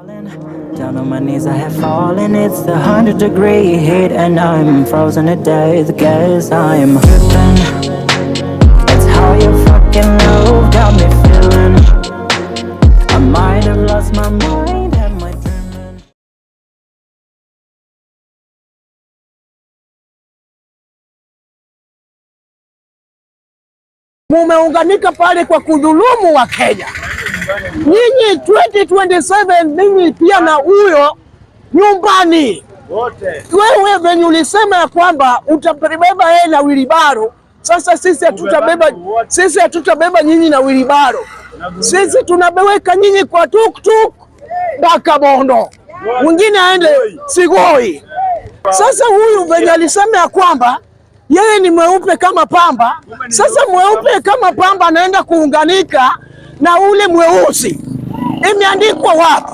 Down on my knees I have fallen. It's the 100-degree heat and I'm frozen to death. Guess I am dripping. That's how you fucking know. Got me feeling I might have lost my mind. Am I dreaming? Mumeunganika pale kwa kudhulumu wa Kenya. Nyinyi 2027 ninyi pia na huyo nyumbani. Wewe venye ulisema ya kwamba utabeba yeye na wilibaro. Sasa sisi hatutabeba nyinyi na wilibaro. Sisi tunabeweka nyinyi kwa tuktuk mpaka Bondo. Mwingine aende Sigoi. Sasa huyu venye alisema ya kwamba yeye ni mweupe kama pamba. Sasa mweupe kama pamba anaenda kuunganika na ule mweusi. Imeandikwa wapi?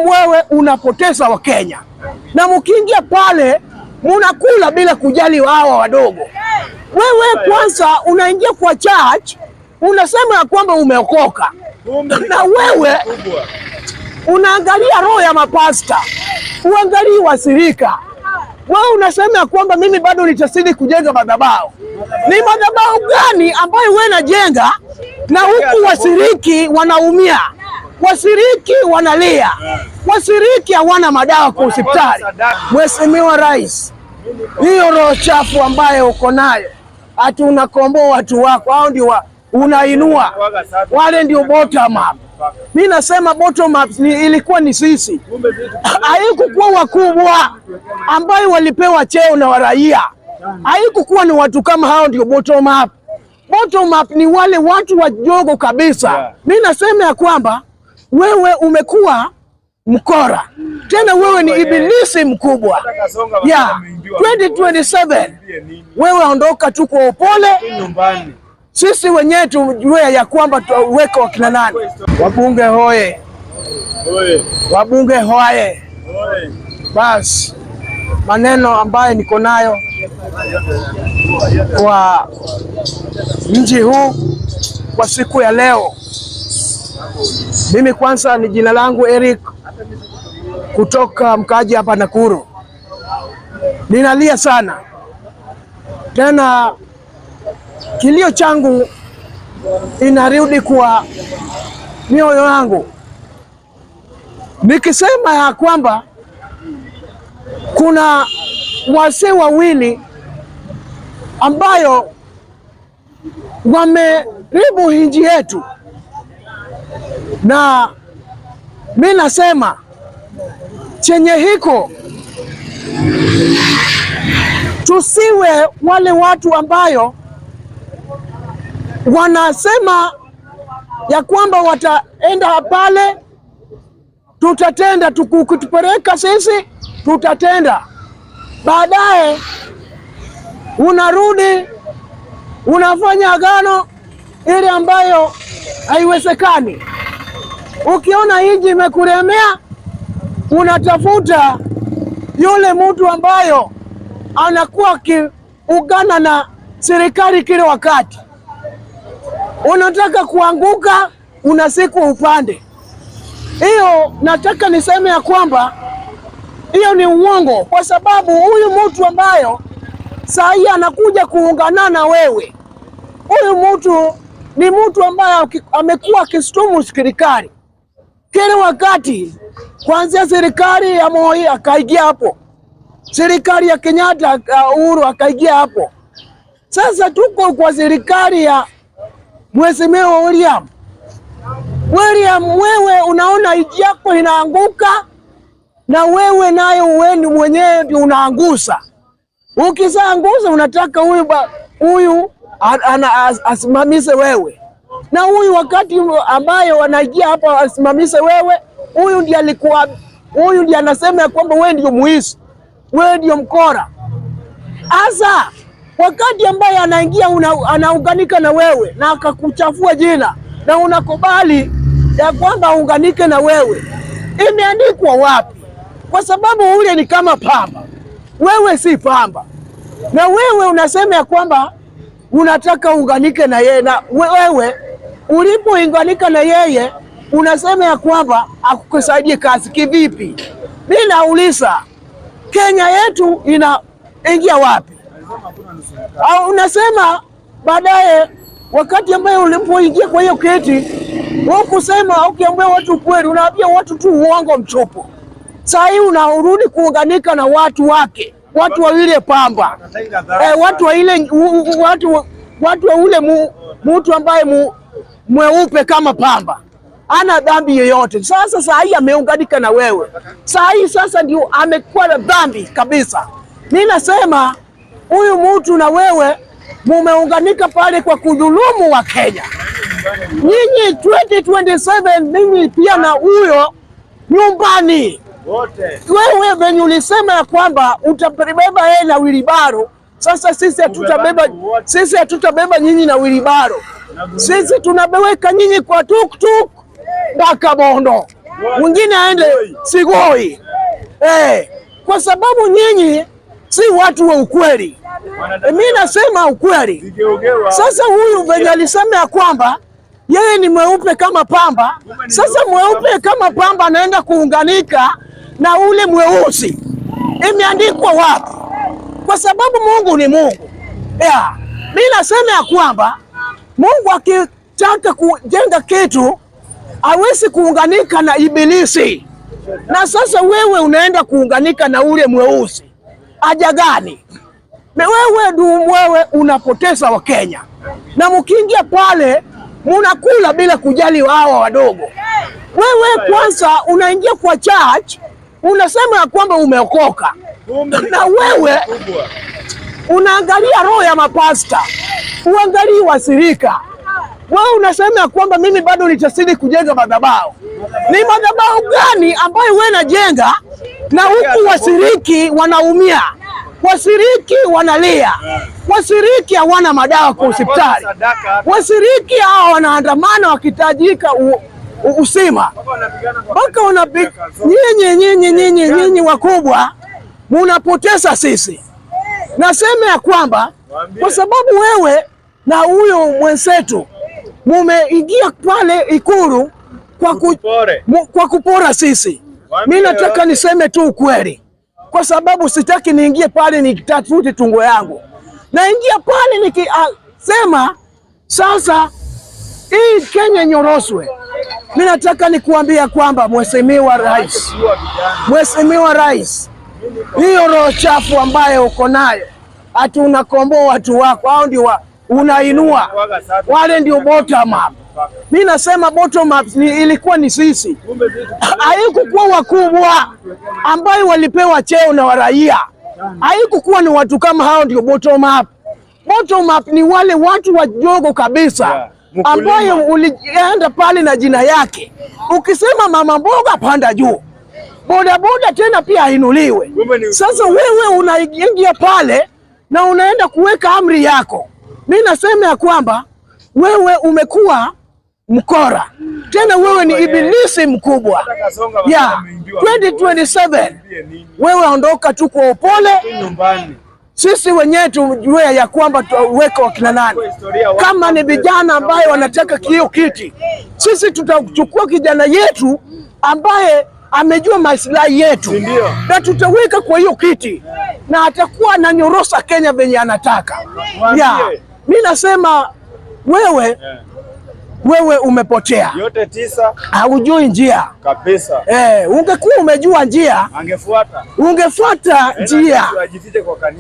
Wewe unapoteza wa Kenya. Na mkiingia pale munakula bila kujali wao wadogo. Wewe kwanza unaingia kwa church unasema ya kwamba umeokoka. Na wewe unaangalia roho ya mapasta. Uangalie wasirika. Wewe unasema ya kwamba mimi bado nitasidi kujenga madhabahu. Ni madhabahu gani ambayo wewe unajenga na huku wasiriki wanaumia? Wasiriki wanalia. Wasiriki hawana madawa kwa hospitali. Mheshimiwa Rais, hiyo roho chafu ambayo uko nayo, ati unakomboa watu wako, hao ndio unainua. Wale ndio bottom up. Mimi nasema bottom up ilikuwa ni sisi. Haikukuwa wakubwa ambayo walipewa cheo na waraia. Haikukuwa ni watu kama hao ndio bottom up. Bottom up ni wale watu wadogo kabisa. Mimi nasema ya kwamba wewe umekuwa mkora. Tena wewe ni ibilisi mkubwa. 2027 wewe ondoka tu kwa upole. Sisi wenyewe tujue ya kwamba tuweke wakina nani. Wabunge hoye. Wabunge hoye. Bas, maneno ambayo niko nayo kwa mji huu kwa siku ya leo. Mimi kwanza ni jina langu Eric kutoka mkaji hapa Nakuru. Ninalia sana. Tena kilio changu inarudi kwa mioyo yangu. Nikisema ya kwamba kuna wazee wawili ambayo wameharibu nchi yetu. Na mimi nasema chenye hiko tusiwe wale watu ambayo wanasema ya kwamba wataenda pale, tutatenda, tukutupeleka sisi tutatenda. Baadaye unarudi unafanya agano ile ambayo haiwezekani. Ukiona inji imekuremea unatafuta yule mtu ambayo anakuwa kiungana na serikali kila wakati. Unataka kuanguka unasikwa upande. Hiyo nataka niseme ya kwamba hiyo ni uongo, kwa sababu huyu mtu ambayo saa hii anakuja kuungana na wewe, huyu mtu ni mtu ambaye amekuwa akistumu serikali kila wakati. Kuanzia serikali ya Moi akaingia hapo, serikali ya Kenyatta Uhuru akaingia hapo. Sasa tuko kwa serikali ya Mheshimiwa William. Wewe unaona nchi yako inaanguka, na wewe nayo mwenyewe ndio unaangusa. Ukisaangusa unataka huyu asimamishe wewe. Na huyu wakati ambayo wanaingia hapa asimamishe wewe, huyu ndiye anasema ya kwamba wewe ndio muizi, wewe ndio mkora. Asa wakati ambaye anaingia anaunganika na wewe na akakuchafua jina na unakubali ya kwamba aunganike na wewe, imeandikwa wapi? Kwa sababu ule ni kama pamba, wewe si pamba. Na wewe unasema ya kwamba unataka unganike na yeye, na wewe ulipounganika na yeye unasema ya kwamba akukusaidie kazi kivipi? Mimi nauliza Kenya yetu inaingia wapi? Au unasema baadaye wakati ambaye ulipoingia kwa hiyo kiti kusema ukiambia watu kweli, unaambia watu tu uongo mtupu. Sasa hii unarudi kuunganika na watu wake, watu wa ile pamba, watu wa ile watu wa ule mtu ambaye mweupe kama pamba, ana dhambi yoyote. Sasa hii ameunganika na wewe, sasa ndio amekuwa na dhambi kabisa. Mimi nasema huyu mtu na wewe mumeunganika pale kwa kudhulumu wa Kenya. Nyinyi 2027 mimi pia na huyo nyumbani wote. Wewe venye ulisema ya kwamba utabeba yeye na wilibaro. Sasa sisi hatutabeba nyinyi na wilibaro. Sisi tunabeweka nyinyi kwa tuktuk mpaka Bondo, mwingine aende Sigoi, kwa sababu nyinyi si watu wa ukweli. Mimi nasema ukweli. Sasa huyu venye alisema ya kwamba yeye ni mweupe kama pamba, sasa mweupe kama pamba anaenda kuunganika na ule mweusi, imeandikwa wapi? Kwa sababu Mungu ni Mungu. Mimi nasema ya kwamba Mungu akitaka kujenga kitu hawezi kuunganika na ibilisi. Na sasa wewe unaenda kuunganika na ule mweusi, haja gani? Wewe unapoteza wa Kenya, na mkiingia pale munakula bila kujali wao wadogo. Wewe kwanza unaingia kwa church unasema ya kwamba umeokoka, na wewe unaangalia roho ya mapasta, uangalie wasirika. Wewe unasema ya kwamba mimi bado nitasidi kujenga madhabahu. Ni madhabahu gani ambayo wewe unajenga na huku wasiriki wanaumia? Wasiriki wanalia, wasiriki hawana madawa kwa hospitali, wasiriki hao wanaandamana wakitajika usima mpaka wanapiga. Nyinyi wakubwa munapoteza sisi. Nasema ya kwamba kwa sababu wewe na huyo mwenzetu mumeingia pale Ikulu kwa kupora sisi. Mimi nataka niseme tu ukweli, kwa sababu sitaki niingie pale nikitafute tungo yangu. Naingia pale nikisema sasa hii Kenya nyoroswe. Mimi nataka nikuambia kwamba Mheshimiwa Rais, hiyo roho chafu ambayo uko nayo, ati unakomboa watu wako, hao ndio unainua, wale ndio bottom up. Mimi nasema bottom up ilikuwa ni sisi, haikukuwa wakubwa ambayo walipewa cheo na waraia, haikukuwa ni watu kama hao ndio bottom up. Bottom up ni wale watu wadogo kabisa ambayo ulienda pale na jina yake, ukisema mama mboga panda juu, bodaboda tena pia ainuliwe. Sasa wewe unaingia pale na unaenda kuweka amri yako. Mimi nasema ya kwamba wewe umekuwa mkora, tena wewe ni ibilisi mkubwa. 2027 wewe ondoka tu kwa upole. Sisi wenyewe tujue ya kwamba tuweka wakina nani. Kama ni vijana ambaye wanataka hiyo kiti, sisi tutachukua kijana yetu ambaye amejua maslahi yetu, na tutaweka kwa hiyo kiti, na atakuwa ananyorosa Kenya venye anataka. Mimi nasema wewe umepotea. Yote 9 haujui njia kabisa. Ungekuwa umejua njia ungefuata njia,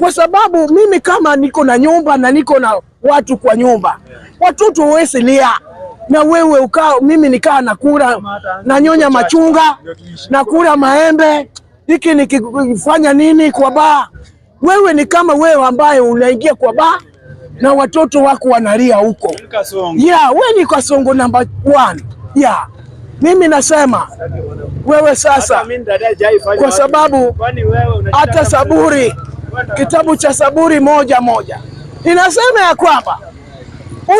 kwa sababu mimi kama niko na nyumba na niko na watu kwa nyumba, watoto wesi lia, na wewe ukao, mimi nikaa nakula na nyonya machunga na kula maembe, hiki nikifanya nini kwa baa? Wewe ni kama wewe ambaye unaingia kwa baa na watoto wako wanalia huko. Wewe ni Kasongo number 1. Mimi nasema wewe sasa, kwa sababu hata Saburi, kitabu cha Saburi 1:1 inasema ya kwamba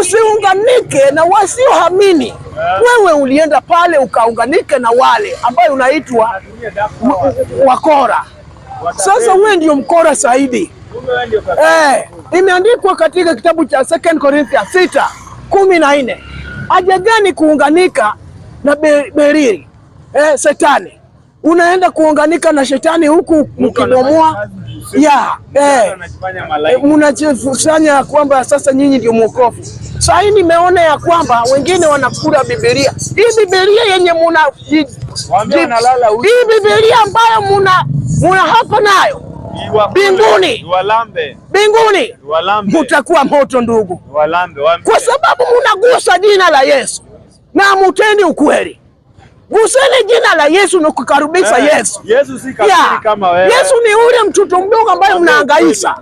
usiunganike na wasioamini. Wewe ulienda pale ukaunganike na wale ambayo unaitwa wakora. Sasa wewe ndio mkora zaidi. Imeandikwa katika kitabu cha 2 Corinthians 6:14. Haja gani kuunganika na Berili Shetani, unaenda kuunganika na Shetani huku mkibomoa mnajifanya kwamba sasa nyinyi ndio mwokovu. Sasa hii nimeona ya kwamba wengine wanakula Biblia. Hii Biblia yenye hii Biblia ambayo muna hapa nayo mbinguni mutakuwa moto ndugu, kwa sababu munagusa jina la Yesu na mutendi ukweli. Guseni jina la Yesu na kukaribisha Yesu. Yesu si kafiri kama wewe. Yesu ni ule mtoto mdogo ambaye mnahangaisha.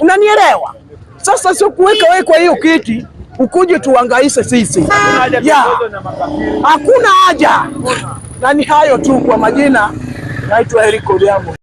Unanielewa? Sasa sio kuweka wewe kwa hiyo kiti ukuje tuhangaishe sisi. Hakuna haja. Na ni hayo tu, kwa majina naitwa Eriko Odhiambo.